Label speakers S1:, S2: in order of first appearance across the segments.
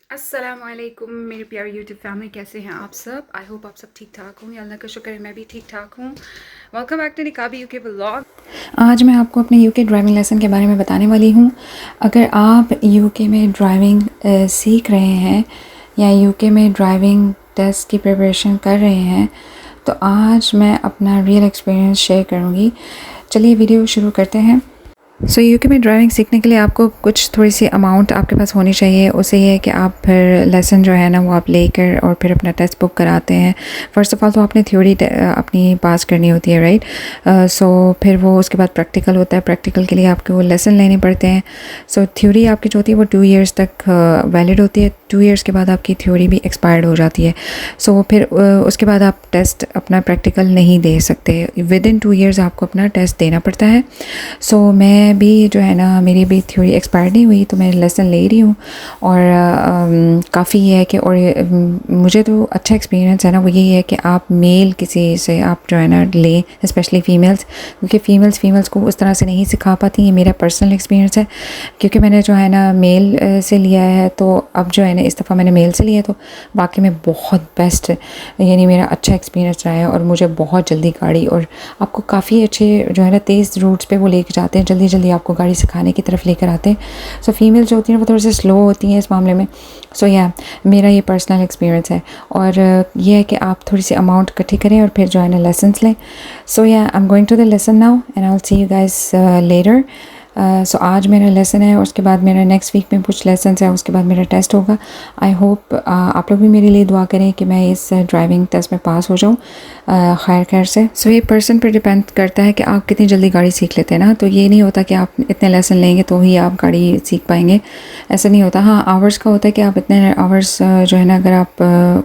S1: अस्सलामुअलैकुम मेरे प्यारे यूट्यूब फैमिली, कैसे हैं आप सब। आई होप आप सब ठीक ठाक होंगे। अल्लाह का शुक्र है मैं भी ठीक ठाक हूँ। वेलकम बैक टू निकाबी यूके व्लॉग। आज मैं आपको अपने यूके ड्राइविंग लेसन के बारे में बताने वाली हूँ। अगर आप यूके में ड्राइविंग सीख रहे हैं या यूके में ड्राइविंग टेस्ट की प्रिपरेशन कर रहे हैं तो आज मैं अपना रियल एक्सपीरियंस शेयर करूँगी। चलिए वीडियो शुरू करते हैं। यूके में ड्राइविंग सीखने के लिए आपको कुछ थोड़ी सी अमाउंट आपके पास होनी चाहिए। उससे ये है कि आप फिर लेसन जो है ना वो आप लेकर और फिर अपना टेस्ट बुक कराते हैं। फ़र्स्ट ऑफ़ ऑल तो आपने थ्योरी अपनी पास करनी होती है, राइट। फिर वो उसके बाद प्रैक्टिकल होता है। प्रैक्टिकल के लिए आपको वो लेसन लेने पड़ते हैं। थ्योरी आपकी जो होती है वो 2 इयर्स तक वैलिड होती है। 2 इयर्स के बाद आपकी थ्योरी भी एक्सपायर्ड हो जाती है। फिर उसके बाद आप टेस्ट अपना प्रैक्टिकल नहीं दे सकते। विद इन 2 इयर्स आपको अपना टेस्ट देना पड़ता है। मैं भी जो है ना मेरी भी थ्योरी एक्सपायर नहीं हुई तो मैं लेसन ले रही हूँ। और काफ़ी ये है कि मुझे तो अच्छा एक्सपीरियंस है ना वो यही है कि आप मेल किसी से आप जो है ना लें, स्पेशली फ़ीमेल्स, क्योंकि फ़ीमेल्स को उस तरह से नहीं सिखा पाती। ये मेरा पर्सनल एक्सपीरियंस है क्योंकि मैंने जो है ना मेल से लिया है। तो अब जो है ना इस दफ़ा मैंने मेल से लिया तो वाकई में बहुत बेस्ट यानी मेरा अच्छा एक्सपीरियंस रहा है। और मुझे बहुत जल्दी गाड़ी और आपको काफ़ी अच्छे जो है ना तेज़ रूट्स पे वो लेके जाते हैं, जल्दी आपको गाड़ी सिखाने की तरफ लेकर आते हैं। फीमेल जो होती हैं वो थोड़ी सी स्लो होती हैं इस मामले में। मेरा ये पर्सनल एक्सपीरियंस है। और ये है कि आप थोड़ी सी अमाउंट इकट्ठी करें और फिर जो है ना लेसन्स लें। I am going to the lesson now and I will see you guys later. आज मेरा लेसन है और उसके बाद मेरा नेक्स्ट वीक में कुछ लेसन्स है, उसके बाद मेरा टेस्ट होगा। आई होप आप लोग भी मेरे लिए दुआ करें कि मैं इस ड्राइविंग टेस्ट में पास हो जाऊँ खैर से। ये पर्सन पर डिपेंड करता है कि आप कितनी जल्दी गाड़ी सीख लेते हैं ना। तो ये नहीं होता कि आप इतने लेसन लेंगे तो ही आप गाड़ी सीख पाएंगे, ऐसा नहीं होता। हाँ, आवर्स का होता है कि आप इतने आवर्स जो है ना अगर आप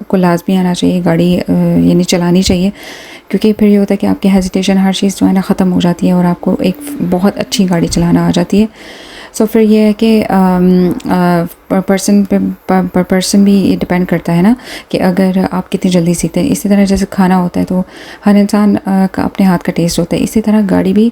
S1: को लाजमी आना चाहिए गाड़ी यानी चलानी चाहिए, क्योंकि फिर ये होता है कि आपकी हेजिटेशन हर चीज़ जो है ना ख़त्म हो जाती है और आपको एक बहुत अच्छी गाड़ी चलाना आ जाती है। फिर ये है कि पर्सन पर पर्सन भी ये डिपेंड करता है ना कि अगर आप कितनी जल्दी सीखते हैं। इसी तरह जैसे खाना होता है तो हर इंसान का अपने हाथ का टेस्ट होता है। इसी तरह गाड़ी भी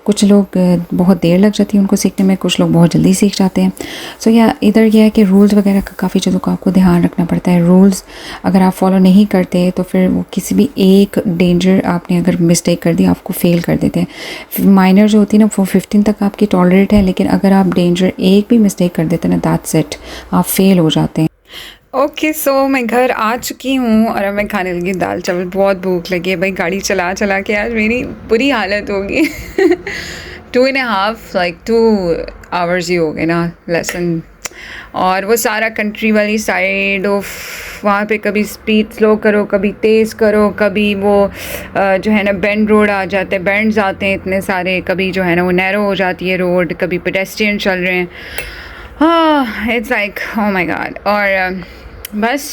S1: कुछ लोग बहुत देर लग जाती है उनको सीखने में, कुछ लोग बहुत जल्दी सीख जाते हैं। इधर यह है कि रूल्स वगैरह का काफ़ी चीज़ों का आपको ध्यान रखना पड़ता है। रूल्स अगर आप फॉलो नहीं करते तो फिर वो किसी भी एक डेंजर आपने अगर मिस्टेक कर दी आपको फेल कर देते हैं। माइनर जो होती है ना वो 15 तक आपकी टॉलरेट है, लेकिन अगर आप डेंजर एक भी मिस्टेक कर देते हैं ना दैट्स इट, आप फेल हो जाते हैं। मैं घर आ चुकी हूँ और अब मैं खाने लगी दाल चावल। बहुत भूख लगी है भाई, गाड़ी चला चला के आज मेरी बुरी हालत होगी 2 आवर्स ही हो गए ना लेसन। और वो सारा कंट्री वाली साइड ऑफ वहाँ पे कभी स्पीड स्लो करो, कभी तेज़ करो, कभी वो जो है ना बेंड रोड आ जाते हैं, बेंड्स आते हैं इतने सारे, कभी जो है ना वो नैरो हो जाती है रोड, कभी पेडेस्ट्रियन चल रहे हैं। It's like oh my God. और बस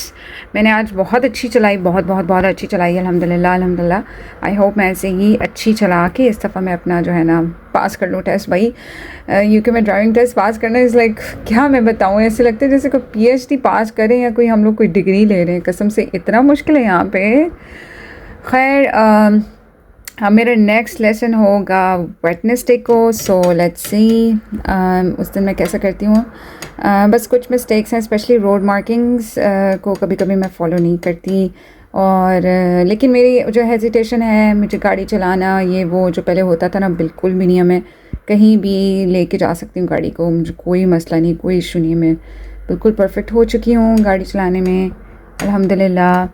S1: मैंने आज बहुत अच्छी चलाई, बहुत अच्छी चलाई अल्हम्दुलिल्लाह। आई होप मैं ऐसे ही अच्छी चला के इस दफ़ा मैं अपना जो है ना पास कर लूँ टेस्ट। भाई यूके में ड्राइविंग टेस्ट पास करना इज़ लाइक क्या मैं बताऊँ, ऐसे लगता है जैसे कोई PhD पास करें या कोई हम लोग कोई डिग्री ले रहे हैं। कसम से इतना मुश्किल है यहाँ पे। खैर मेरा नेक्स्ट लेसन होगा वेडनेसडे को। लेट्स सी उस दिन मैं कैसा करती हूँ। बस कुछ मिस्टेक्स हैं, स्पेशली रोड मार्किंग्स को कभी कभी मैं फॉलो नहीं करती। और लेकिन मेरी जो हेजिटेशन है मुझे गाड़ी चलाना ये वो जो पहले होता था ना बिल्कुल भी नहीं है। मैं कहीं भी लेके जा सकती हूँ गाड़ी को, मुझे कोई मसला नहीं, कोई इशू नहीं है। मैं बिल्कुल परफेक्ट हो चुकी हूँ गाड़ी चलाने में अल्हम्दुलिल्लाह।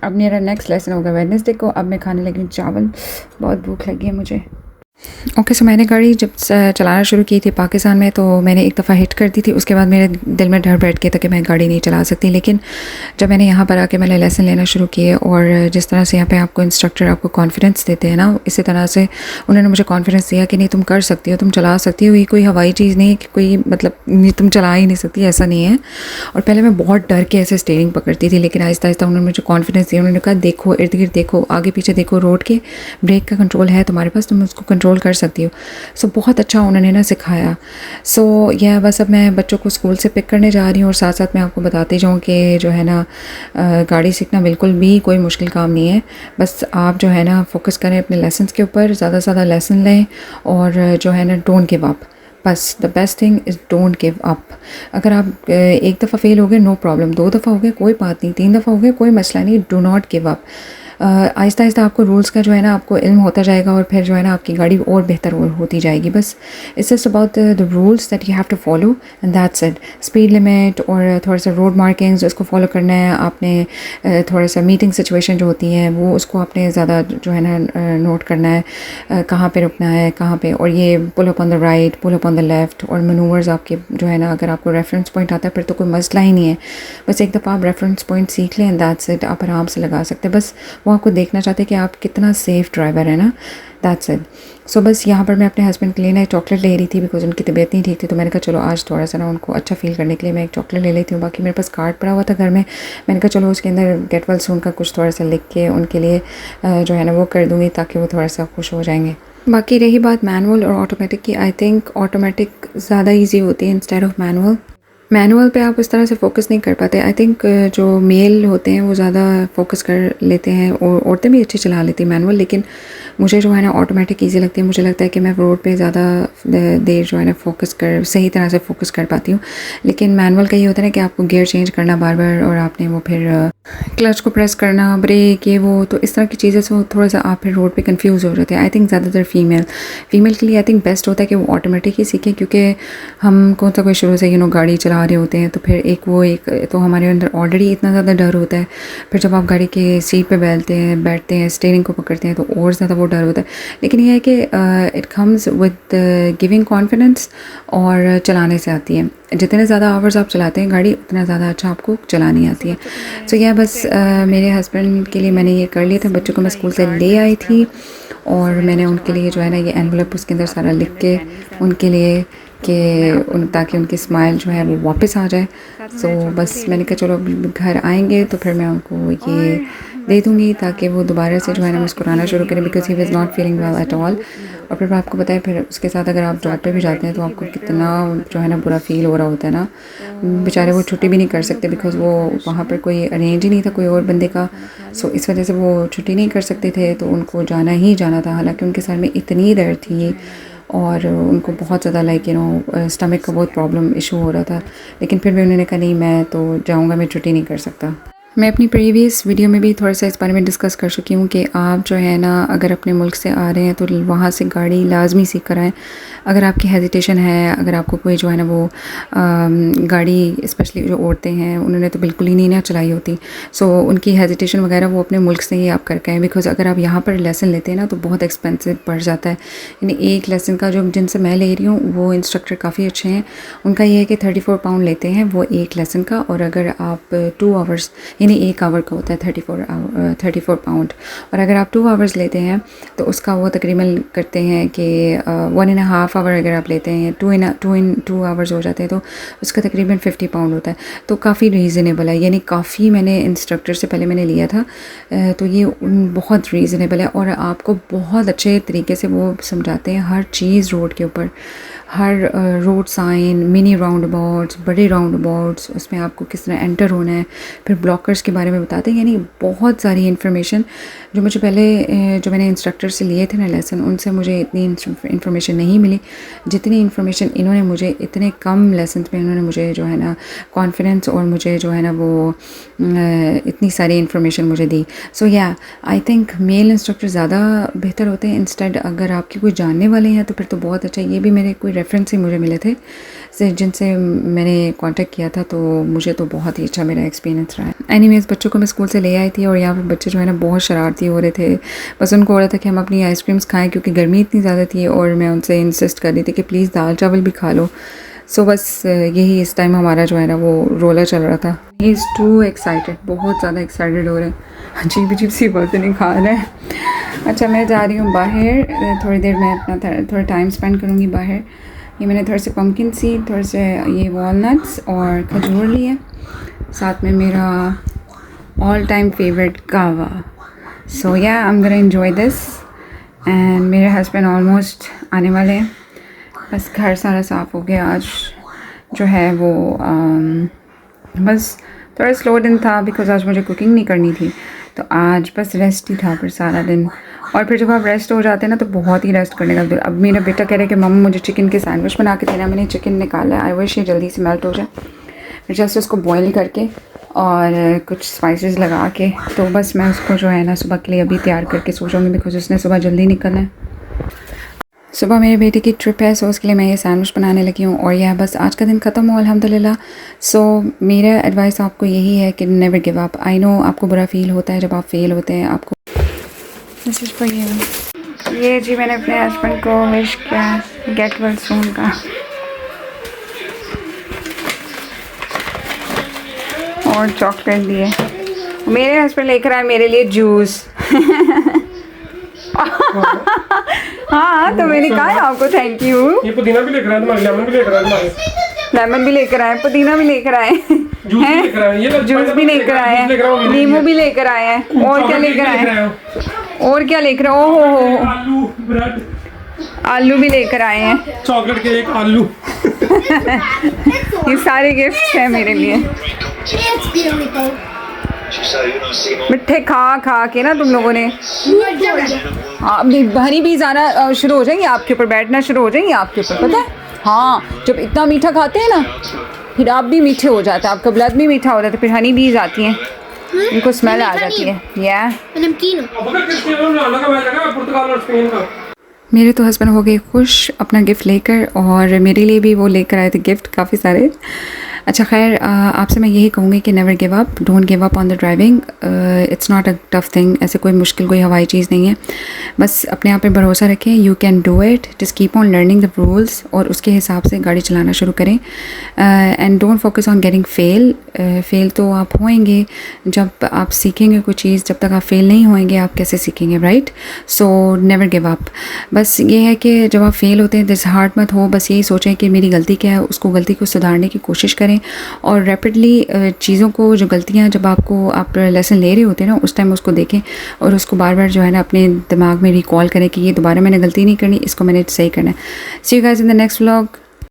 S1: अब मेरा नेक्स्ट लेसन होगा वेडनेसडे को। अब मैं खाने लगी हूँ चावल, बहुत भूख लगी है मुझे। मैंने गाड़ी जब चलाना शुरू की थी पाकिस्तान में तो मैंने एक दफ़ा हिट कर दी थी। उसके बाद मेरे दिल में डर बैठ गया था कि मैं गाड़ी नहीं चला सकती। लेकिन जब मैंने यहाँ पर आके मैंने लेसन लेना शुरू किए और जिस तरह से यहाँ पे आपको इंस्ट्रक्टर आपको कॉन्फिडेंस देते हैं ना, इसी तरह से उन्होंने मुझे कॉन्फिडेंस दिया कि नहीं तुम कर सकती हो, तुम चला सकती हो। ये कोई हवाई चीज़ नहीं कि कोई मतलब नहीं तुम चला ही नहीं सकती, ऐसा नहीं है। और पहले मैं बहुत डर के ऐसे स्टीयरिंग पकड़ती थी, लेकिन आहिस्ता आहिस्ता उन्होंने मुझे कॉन्फिडेंस दिया। उन्होंने कहा देखो इर्द गिर्द देखो, आगे पीछे देखो, रोड के ब्रेक का कंट्रोल है तुम्हारे पास, तुम उसको कंट्रोल कर सकती हो। बहुत अच्छा उन्होंने ना सिखाया। बस अब मैं बच्चों को स्कूल से पिक करने जा रही हूँ और साथ साथ मैं आपको बताती जाऊँ कि जो है ना गाड़ी सीखना बिल्कुल भी कोई मुश्किल काम नहीं है। बस आप जो है ना फोकस करें अपने लेसन्स के ऊपर, ज़्यादा से ज़्यादा लेसन लें और जो है ना डोंट गिव अप। बस the best thing is don't give up. अगर आप एक दफ़ा फेल हो गए नो प्रॉब्लम, 2 दफ़ा हो गए कोई बात नहीं, 3 दफ़ा हो गए कोई मसला नहीं, do not give up. Aahista Aahista आपको रूल्स का जो है ना आपको इल्म होता जाएगा और फिर जो है ना आपकी गाड़ी और बेहतर होती जाएगी। बस it's just about the rules that you have to follow and that's it. Speed limit और थोड़ा सा रोड मार्किंग्स उसको फॉलो करना है आपने। थोड़ा सा मीटिंग सिचुएशन जो होती है वो उसको आपने ज़्यादा जो है ना नोट करना है, कहाँ पे रुकना है कहाँ पे, और ये pull up on the right, pull up on the left, और मनूवर्स आपके जो है ना अगर आपको रेफरेंस पॉइंट आता है फिर तो कोई मसला ही नहीं है। बस एक दफ़ा आप रेफरेंस पॉइंट सीख लें एंड दैट्स इट, आप आराम से लगा सकते हैं। बस वो आपको देखना चाहते हैं कि आप कितना सेफ़ ड्राइवर है ना, दैट्स इट। सो बस यहाँ पर मैं अपने हस्बैंड के लिए ना एक चॉकलेट ले रही थी बिकॉज उनकी तबीयत नहीं ठीक थी, तो मैंने कहा चलो आज थोड़ा सा ना उनको अच्छा फ़ील करने के लिए मैं एक चॉकलेट ले लेती हूँ। बाकी मेरे पास कार्ड पड़ा हुआ था घर में, मैंने कहा चलो उसके अंदर गेट वेल सून का कुछ थोड़ा सा लिख के उनके लिए जो है ना वो कर दूँगी ताकि वो थोड़ा सा खुश हो जाएंगे। बाकी रही बात मैनुअल और ऑटोमेटिक की, आई थिंक ऑटोमेटिक ज़्यादा ईजी होती है इंस्टेड ऑफ मैनुअल। मैनुअल पे आप उस तरह से फ़ोकस नहीं कर पाते। आई थिंक जो मेल होते हैं वो ज़्यादा फ़ोकस कर लेते हैं और औरतें भी अच्छी चला लेती हैं मैनुअल, लेकिन मुझे जो है ना ऑटोमेटिक ईजी लगती है। मुझे लगता है कि मैं रोड पे ज़्यादा देर जो है ना सही तरह से फ़ोकस कर पाती हूँ। लेकिन मैनुअल का ये होता है ना कि आपको गियर चेंज करना बार बार, और आपने वो फिर क्लच को प्रेस करना, ब्रेक, ये वो, तो इस तरह की चीज़ें से थोड़ा सा आप फिर रोड पे कंफ्यूज हो जाते हैं। आई थिंक ज़्यादातर फीमेल के लिए आई थिंक बेस्ट होता है कि वो ऑटोमेटिक ही सीखें, क्योंकि हम कौन सा कोई शुरू से गाड़ी चला रहे होते हैं तो फिर एक तो हमारे अंदर ऑलरेडी इतना ज़्यादा डर होता है, फिर जब आप गाड़ी के सीट पे बैठते हैं स्टीयरिंग को पकड़ते हैं तो और ज़्यादा वो डर होता है। लेकिन यह है कि it comes with giving confidence और चलाने से आती है। जितने ज़्यादा आवर्स आप चलाते हैं गाड़ी उतना ज़्यादा अच्छा आपको चलानी आती है। सो यह बस मेरे हस्बैंड के लिए मैंने ये कर लिया था। बच्चों को मैं स्कूल से ले आई थी और मैंने उनके लिए जो है ना ये एनवलप उसके अंदर सारा लिख के उनके लिए कि ताकि उनकी स्माइल जो है वो वापस आ जाए। सो बस मैंने कहा चलो घर आएंगे तो फिर मैं उनको ये दे दूँगी ताकि वो दोबारा से जो है ना मुस्कुराना शुरू करें, because he was not feeling well at all. और फिर आपको पता है फिर उसके साथ अगर आप जॉब पे भी जाते हैं तो आपको कितना जो है ना बुरा फील हो रहा होता है ना। बेचारे वो छुट्टी भी नहीं कर सकते बिकॉज वो वहाँ पर कोई अरेंज ही नहीं था कोई और बंदे का। सो इस वजह से वो छुट्टी नहीं कर सकते थे, तो उनको जाना ही जाना था। हालांकि उनके सर में इतनी दर्द थी और उनको बहुत ज़्यादा स्टमक का बहुत प्रॉब्लम इशू हो रहा था, लेकिन फिर भी उन्होंने कहा नहीं मैं तो जाऊँगा, मैं छुट्टी नहीं कर सकता। मैं अपनी प्रीवियस वीडियो में भी थोड़ा सा इस बारे में डिस्कस कर चुकी हूँ कि आप जो है ना अगर अपने मुल्क से आ रहे हैं तो वहाँ से गाड़ी लाजमी सीख कर आएँ। अगर आपकी हेजिटेशन है, अगर आपको कोई जो है ना वो गाड़ी, स्पेशली जो औरतें हैं उन्होंने तो बिल्कुल ही नहीं ना चलाई होती, सो उनकी हेजिटेशन वगैरह वो अपने मुल्क से ही आप करके आएँ। बिकॉज अगर आप यहाँ पर लेसन लेते हैं ना तो बहुत एक्सपेंसिव पड़ जाता है। यानी एक लेसन का जो जिनसे मैं ले रही हूँ वो इंस्ट्रक्टर काफ़ी अच्छे हैं, उनका ये है कि 34 पाउंड लेते हैं वो एक लेसन का, और अगर आप 2 आवर्स यानी 1 आवर का होता है 34 पाउंड, और अगर आप 2 आवर्स लेते हैं तो उसका वो तकरीबन करते हैं कि 1.5 आवर अगर आप लेते हैं 2 आवर्स हो जाते हैं तो उसका तकरीबन 50 पाउंड होता है। तो काफ़ी रीज़नेबल है, यानी काफ़ी मैंने इंस्ट्रक्टर से पहले मैंने लिया था तो ये बहुत रीज़नेबल है और आपको बहुत अच्छे तरीके से वो समझाते हैं हर चीज़ रोड के ऊपर, हर road sign, mini roundabouts, बड़े राउंड अबाउट्स, उसमें आपको किस तरह एंटर होना है, फिर ब्लॉकर्स के बारे में बताते हैं। यानी बहुत सारी इन्फॉर्मेशन जो मुझे पहले जो मैंने इंस्ट्रक्टर से लिए थे ना लेसन, उनसे मुझे इतनी इन्फॉर्मेशन नहीं मिली जितनी इन्फॉर्मेशन इन्होंने मुझे इतने कम लेसन में इन्होंने मुझे जो है ना कॉन्फिडेंस और मुझे जो है ना वो इतनी सारी इन्फॉर्मेशन मुझे दी। सो या आई थिंक मेल इंस्ट्रक्टर ज़्यादा बेहतर होते हैं। इंस्टेड अगर आपके कोई जानने वाले हैं तो फिर तो बहुत अच्छा। ये भी मेरे कोई रेफरेंस ही मुझे मिले थे जिनसे मैंने कांटेक्ट किया था, तो मुझे तो बहुत ही अच्छा मेरा एक्सपीरियंस रहा है। एनीवेज बच्चों को मैं स्कूल से ले आई थी और यहाँ पर बच्चे जो है ना बहुत शरारती हो रहे थे। बस उनको हो रहा था कि हम अपनी आइसक्रीम्स खाएं क्योंकि गर्मी इतनी ज़्यादा थी और मैं उनसे इंसिस्ट कर रही थी कि प्लीज़ दाल चावल भी खा लो। सो बस यही इस टाइम हमारा जो है ना वो रोला चल रहा था। ही इज़ टू एक्साइटेड, बहुत ज़्यादा एक्साइटेड हो रहे हैं, अजीब अजीब सी बातें नहीं खा रहे हैं। अच्छा मैं जा रही हूँ बाहर, थोड़ी देर मैं अपना थोड़ा टाइम स्पेंड करूँगी बाहर। ये मैंने थोड़े से पम्पकिन सीड, थोड़े से ये वॉलनट्स और खजूर लिए, साथ में मेरा ऑल टाइम फेवरेट कावा। सो या I am gonna enjoy this and मेरे हस्बैंड ऑलमोस्ट आने वाले हैं। बस घर सारा साफ़ हो गया आज जो है वो बस थोड़ा स्लो दिन था बिकॉज आज मुझे कुकिंग नहीं करनी थी, तो आज बस रेस्ट ही था फिर सारा दिन। और फिर जब आप रेस्ट हो जाते हैं ना तो बहुत ही रेस्ट करने का। अब मेरा बेटा कह रहा है कि मम्मा मुझे चिकन के सैंडविच बना के देना। मैंने चिकन निकाला है, आई विश ये जल्दी से मेल्ट हो जाए। फिर जस्ट उसको बॉईल करके और कुछ स्पाइसेस लगा के तो बस मैं उसको जो है ना सुबह के लिए अभी तैयार करके सो जाऊँगी, बिकॉज उसने सुबह जल्दी निकलना है। सुबह मेरे बेटे की ट्रिप है, सो उसके लिए मैं ये सैंडविच बनाने लगी हूँ। और यह बस आज का दिन ख़त्म हो अल्हम्दुलिल्लाह। सो मेरा एडवाइस आपको यही है कि never give up. I know आपको बुरा फील होता है जब आप फेल होते हैं। आपको दिस इज़ फॉर यू। ये जी मैंने अपने हस्बैंड को विश किया गेट वेल सून का। और चॉकलेट दिए। मेरे हस्बैंड लेकर आए मेरे लिए जूस। हाँ तो मैंने कहा आपको थैंक यू।
S2: ये पुदीना भी लेकर आए तुम्हारे, लेमन भी लेकर आए तुम्हारे।
S1: लेमन भी लेकर आए, पुदीना भी लेकर आए हैं, जूस भी लेकर आए हैं, नींबू भी लेकर आए हैं। और क्या लेकर आए हैं? और क्या लेकर आए? ओहो हो,
S2: आलू ब्रेड,
S1: आलू भी लेकर आए हैं।
S2: चॉकलेट के एक आलू।
S1: ये सारे गिफ्ट हैं मेरे लिए। मिठे खा खा के ना तुम लोगों ने हनी भी ज़्यादा शुरू हो जाएंगी आपके ऊपर, बैठना शुरू हो जाएंगी आपके ऊपर, पता है? हाँ, जब इतना मीठा खाते हैं ना फिर आप भी मीठे हो जाते हैं, आपका ब्लड भी मीठा हो जाता है, फिर हनी बीज आती हैं, इनको स्मेल आ जाती है। या मेरे तो हस्बैंड हो गए खुश अपना गिफ्ट लेकर, और मेरे लिए भी वो लेकर आए थे गिफ्ट काफ़ी सारे। अच्छा खैर, आपसे मैं यही कहूँगी कि never give up, don't give up on the driving. It's not a tough thing, ऐसे कोई मुश्किल कोई हवाई चीज़ नहीं है। बस अपने आप पे भरोसा रखें, you can do it, just keep on learning the rules और उसके हिसाब से गाड़ी चलाना शुरू करें। And don't focus on getting fail. Fail तो आप होएंगे जब आप सीखेंगे कोई चीज़, जब तक आप फेल नहीं होएंगे आप कैसे सीखेंगे, right? So never give up. बस ये है कि जब आप फेल होते हैं डिसहार्ट मत हो, बस यही सोचें कि मेरी गलती क्या है, उसको गलती को सुधारने की कोशिश करें। और रैपिडली चीज़ों को, जो गलतियाँ जब आप लेसन ले रहे होते हैं ना उस टाइम उसको देखें और उसको बार बार जो है ना अपने दिमाग में रिकॉल करें कि ये दोबारा मैंने गलती नहीं करनी, इसको मैंने सही करना है। See you guys in the next vlog.